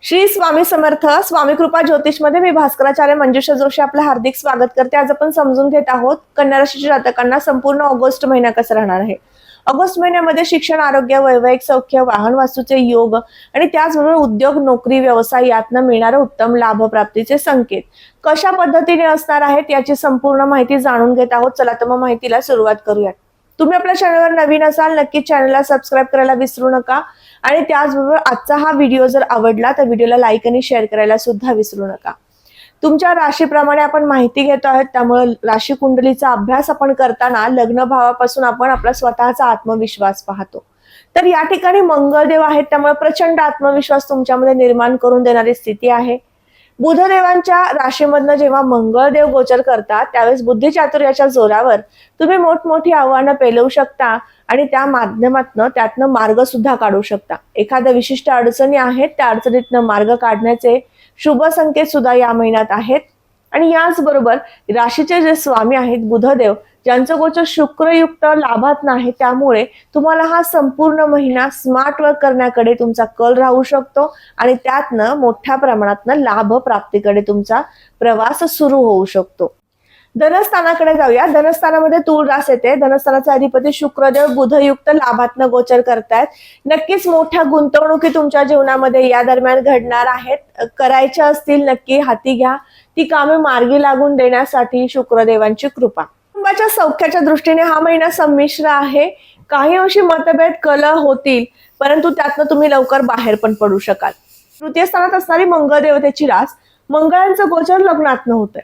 श्री स्वामी समर्थ. स्वामी कृपा ज्योतिष मध्ये मी भास्कराचार्य मंजुषा जोशी आपलं हार्दिक स्वागत करते. आज आपण समजून घेत आहोत कन्या राशीच्या जातकांना संपूर्ण ऑगस्ट महिना कसा राहणार आहे. ऑगस्ट महिन्यामध्ये शिक्षण, आरोग्य, वैवाहिक सौख्य, वाहन वास्तूचे योग आणि त्याचबरोबर उद्योग, नोकरी, व्यवसाय यातनं मिळणारे उत्तम लाभ प्राप्तीचे संकेत कशा पद्धतीने असणार आहेत याची संपूर्ण माहिती जाणून घेत आहोत. चला तर मग माहितीला सुरुवात करूया. तुम्ही आपल्या चॅनलवर नवीन असाल नक्की चॅनलला सबस्क्राईब करायला विसरू नका आणि त्याचबरोबर आजचा हा व्हिडिओ जर आवडला तर व्हिडिओला लाईक आणि शेअर करायला सुद्धा विसरू नका. तुमच्या राशीप्रमाणे आपण माहिती घेतो आहोत, त्यामुळे राशी कुंडलीचा अभ्यास आपण करताना लग्न भावापासून आपण आपला स्वतःचा आत्मविश्वास पाहतो. तर या ठिकाणी मंगळदेव आहेत, त्यामुळे प्रचंड आत्मविश्वास तुमच्यामध्ये निर्माण करून देणारी स्थिती आहे. बुधदेवांच्या राशीमधनं जेव्हा मंगळदेव गोचर करतात त्यावेळेस बुद्धिचातुर्याच्या जोरावर तुम्ही मोठमोठी आव्हानं पेलवू शकता आणि त्या माध्यमातनं त्यातनं मार्ग सुद्धा काढू शकता. एखाद्या विशिष्ट अडचणी आहेत त्या अडचणीतनं मार्ग काढण्याचे शुभ संकेत सुद्धा या महिन्यात आहेत. आणि याचबरोबर राशीचे जे स्वामी आहेत बुधदेव, ज्यांचं गोचर शुक्रयुक्त लाभात नाही, त्यामुळे तुम्हाला हा संपूर्ण महिना स्मार्ट वर्क करण्याकडे तुमचा कल राहू शकतो आणि त्यातनं मोठ्या प्रमाणातनं लाभ प्राप्तीकडे तुमचा प्रवास सुरू होऊ शकतो. धनस्थानाकडे जाऊया. धनस्थानामध्ये तूळ रास येते. धनस्थानाचे अधिपती शुक्रदेव बुधयुक्त लाभातनं गोचर करतायत. नक्कीच मोठ्या गुंतवणुकी तुमच्या जीवनामध्ये या दरम्यान घडणार आहेत. करायच्या असतील नक्की हाती घ्या. ती कामे मार्गी लागून देण्यासाठी शुक्रदेवांची कृपा. कुटुंबाच्या सौख्याच्या दृष्टीने हा महिना संमिश्र आहे. काही अंशी मतभेद कलह होतील, परंतु त्यातनं तुम्ही लवकर बाहेर पण पडू शकाल. तृतीय स्थानात असणारी मंगळ देवतेची रास, मंगळांचं गोचर लग्नातनं होतंय.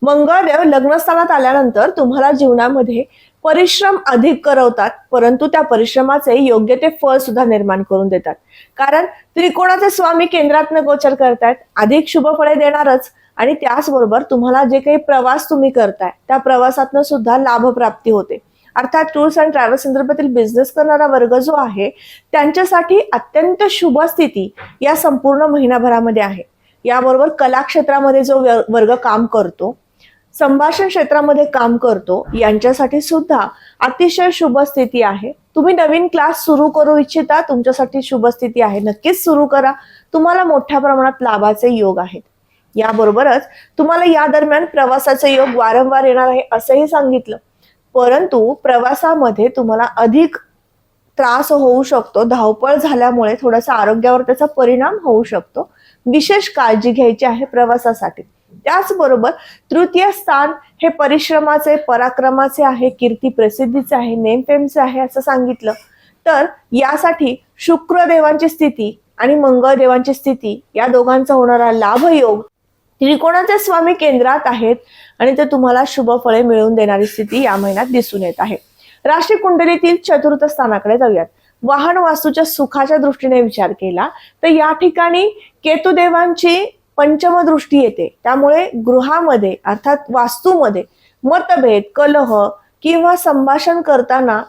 मंगळदेव लग्नस्थानात आल्यानंतर तुम्हाला जीवनामध्ये परिश्रम अधिक करवतात, परंतु त्या परिश्रमाचे योग्य ते फळ सुद्धा निर्माण करून देतात. कारण त्रिकोणाचे स्वामी केंद्रातनं गोचर करतायत, अधिक शुभ फळे देणारच. आणि त्याचबरोबर तुम्हाला जे काही प्रवास तुम्ही करताय त्या प्रवासातनं सुद्धा लाभ प्राप्ती होते. अर्थात टूर्स अँड ट्रॅव्हल्स संदर्भातील बिझनेस करणारा वर्ग जो आहे त्यांच्यासाठी अत्यंत शुभ स्थिती या संपूर्ण महिनाभरामध्ये आहे. याबरोबर कला क्षेत्रामध्ये जो वर्ग काम करतो, संभाषण क्षेत्रामध्ये काम करतो, यांच्यासाठी सुद्धा अतिशय शुभ स्थिती आहे. तुम्ही नवीन क्लास सुरू करू इच्छिता, तुमच्यासाठी शुभ स्थिती आहे, नक्कीच सुरू करा. तुम्हाला मोठ्या प्रमाणात लाभाचे योग आहेत. याबरोबरच तुम्हाला या दरम्यान प्रवासाचे योग वारंवार येणार आहे असंही सांगितलं, परंतु प्रवासामध्ये तुम्हाला अधिक त्रास होऊ शकतो. धावपळ झाल्यामुळे थोडासा आरोग्यावर त्याचा परिणाम होऊ शकतो. विशेष काळजी घ्यायची आहे प्रवासासाठी. त्याचबरोबर तृतीय स्थान हे परिश्रमाचे, पराक्रमाचे आहे, कीर्ती प्रसिद्धीचे आहे, नेमफेमचे आहे असं सांगितलं. तर यासाठी शुक्रदेवांची स्थिती आणि मंगळदेवांची स्थिती या दोघांचा होणारा लाभ योग, त्रिकोणाचे स्वामी केंद्रात आहेत आणि ते तुम्हाला शुभ फळे मिळवून देणारी स्थिती या महिन्यात दिसून येत आहे. राशी कुंडलीतील चतुर्थ स्थानाकडे जाऊयात. वाहन वास्तूच्या सुखाच्या दृष्टीने विचार केला तर या ठिकाणी केतुदेवांची पंचम दृष्टी येते. त्यामुळे गृहामध्ये अर्थात वास्तूमध्ये मतभेद, कलह किंवा संभाषण करताना,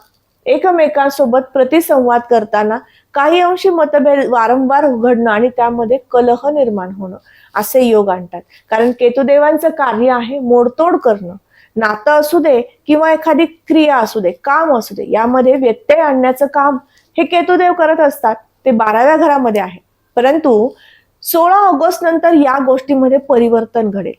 एकमेकांसोबत प्रतिसंवाद करताना काही अंशी मतभेद वारंवार उघडणं आणि त्यामध्ये कलह निर्माण होणं असे योग आणतात. कारण केतुदेवांचं कार्य आहे मोडतोड करणं. नातं असू दे किंवा एखादी क्रिया असू दे, काम असू दे, यामध्ये व्यत्यय आणण्याचं काम हे केतुदेव करत असतात. ते 12व्या घरामध्ये आहे. परंतु 16 ऑगस्ट नंतर या गोष्टीमध्ये परिवर्तन घडेल.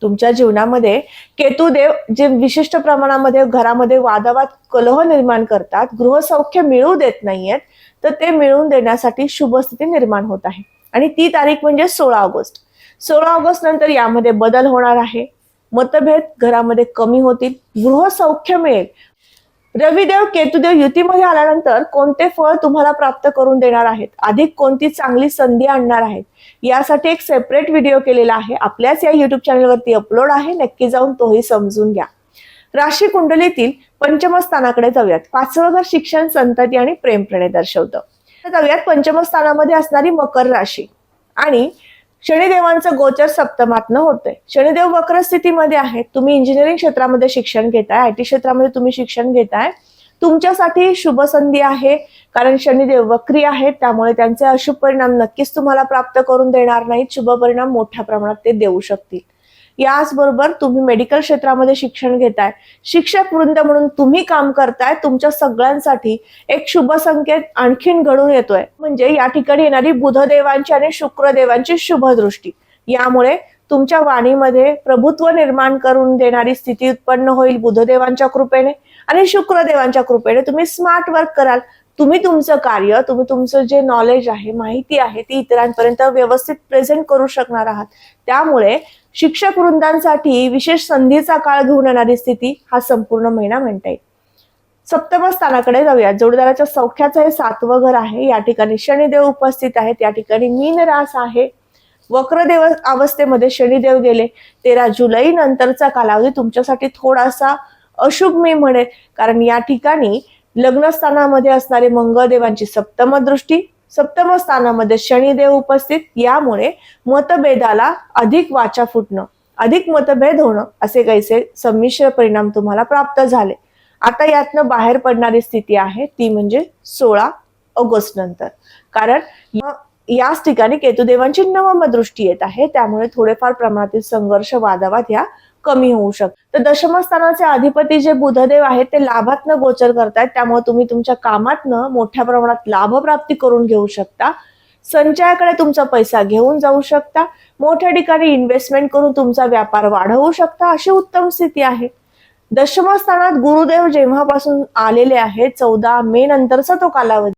तुमच्या जीवनामध्ये केतुदेव जे विशिष्ट प्रमाणामध्ये घरामध्ये वादावाद, कलह निर्माण करतात, गृहसौख्य मिळू देत नाहीयेत, तर ते मिळवून देण्यासाठी शुभ स्थिती निर्माण होत आहे. आणि ती तारीख म्हणजे 16 ऑगस्ट. 16 ऑगस्ट नंतर यामध्ये बदल होणार आहे. मतभेद घरामध्ये कमी होतील, गृहसौख्य मिळेल. रविदेव केतुदेव युतीमध्ये आल्यानंतर कोणते फळ तुम्हाला प्राप्त करून देणार आहेत, अधिक कोणती चांगली संधी आणणार आहेत, यासाठी एक सेपरेट व्हिडिओ केलेला आहे, आपल्याच या युट्यूब चॅनलवरती अपलोड आहे, नक्की जाऊन तोही समजून घ्या. राशी कुंडलीतील पंचम स्थानाकडे जाऊयात. 5वं घर शिक्षण, संतती आणि प्रेम प्रणय दर्शवतं. जाऊयात पंचम स्थानामध्ये असणारी मकर राशी. आणि शनिदेवांचं गोचर सप्तमातनं होतंय. शनिदेव वक्र स्थितीमध्ये आहेत. तुम्ही इंजिनिअरिंग क्षेत्रामध्ये शिक्षण घेताय, आयटी क्षेत्रामध्ये तुम्ही शिक्षण घेताय, तुमच्यासाठी शुभ संधी आहे. कारण शनिदेव वक्री आहेत, त्यामुळे त्यांचे अशुभ परिणाम नक्कीच तुम्हाला प्राप्त करून देणार नाहीत. शुभ परिणाम मोठ्या प्रमाणात ते देऊ शकतील. याचबरोबर तुम्ही मेडिकल क्षेत्रामध्ये शिक्षण घेताय, शिक्षक वृंद म्हणून तुम्ही काम करताय, तुमच्या सगळ्यांसाठी एक शुभ संकेत आणखीन घडून येतोय. म्हणजे या ठिकाणी येणारी बुधदेवांची आणि शुक्रदेवांची शुभ दृष्टी, यामुळे तुमच्या वाणीमध्ये प्रभुत्व निर्माण करून देणारी स्थिती उत्पन्न होईल बुधदेवांच्या कृपेने. आणि शुक्रदेवांच्या कृपेने तुम्ही स्मार्ट वर्क कराल. तुम्ही तुमचं कार्य, तुम्ही तुमचं जे नॉलेज आहे, माहिती आहे, ती इतरांपर्यंत व्यवस्थित प्रेझेंट करू शकणार आहात. त्यामुळे शिक्षक वृंदांसाठी विशेष संधीचा काळ घेऊन येणारी स्थिती हा संपूर्ण महिना म्हणता येईल. सप्तम स्थानाकडे जाऊया. जोडीदाराच्या सौख्याचं हे 7वं घर आहे. या ठिकाणी शनिदेव उपस्थित आहेत. या ठिकाणी मीन रास आहे. वक्रदेव अवस्थेमध्ये शनिदेव गेले. 13 जुलै नंतरचा कालावधी तुमच्यासाठी थोडासा अशुभ मी म्हणेल, कारण या ठिकाणी लग्न स्थानामध्ये असणारे मंगळदेवांची सप्तम दृष्टी, सप्तम स्थानामध्ये शनिदेव उपस्थित, यामुळे मतभेदाला अधिक वाचा फुटणं, अधिक मतभेद होणं, असे काहीसे संमिश्र परिणाम तुम्हाला प्राप्त झाले. आता यातनं बाहेर पडणारी स्थिती आहे ती म्हणजे 16 ऑगस्ट नंतर, कारण याच ठिकाणी केतुदेवांची 9व दृष्टी येत आहे. त्यामुळे थोडेफार प्रमाणातील संघर्ष, वादावाद ह्या कमी होऊ शकतात. तर दशम स्थानाचे अधिपती जे बुधदेव आहेत ते लाभातनं गोचर करतायत, त्यामुळे तुम्ही तुमच्या कामातनं मोठ्या प्रमाणात लाभ प्राप्ती करून घेऊ शकता. संचयाकडे तुमचा पैसा घेऊन जाऊ शकता. मोठ्या ठिकाणी इन्व्हेस्टमेंट करून तुमचा व्यापार वाढवू शकता, अशी उत्तम स्थिती आहे. दशम स्थानात गुरुदेव जेव्हापासून आलेले आहेत 14 मे नंतरचा तो कालावधी,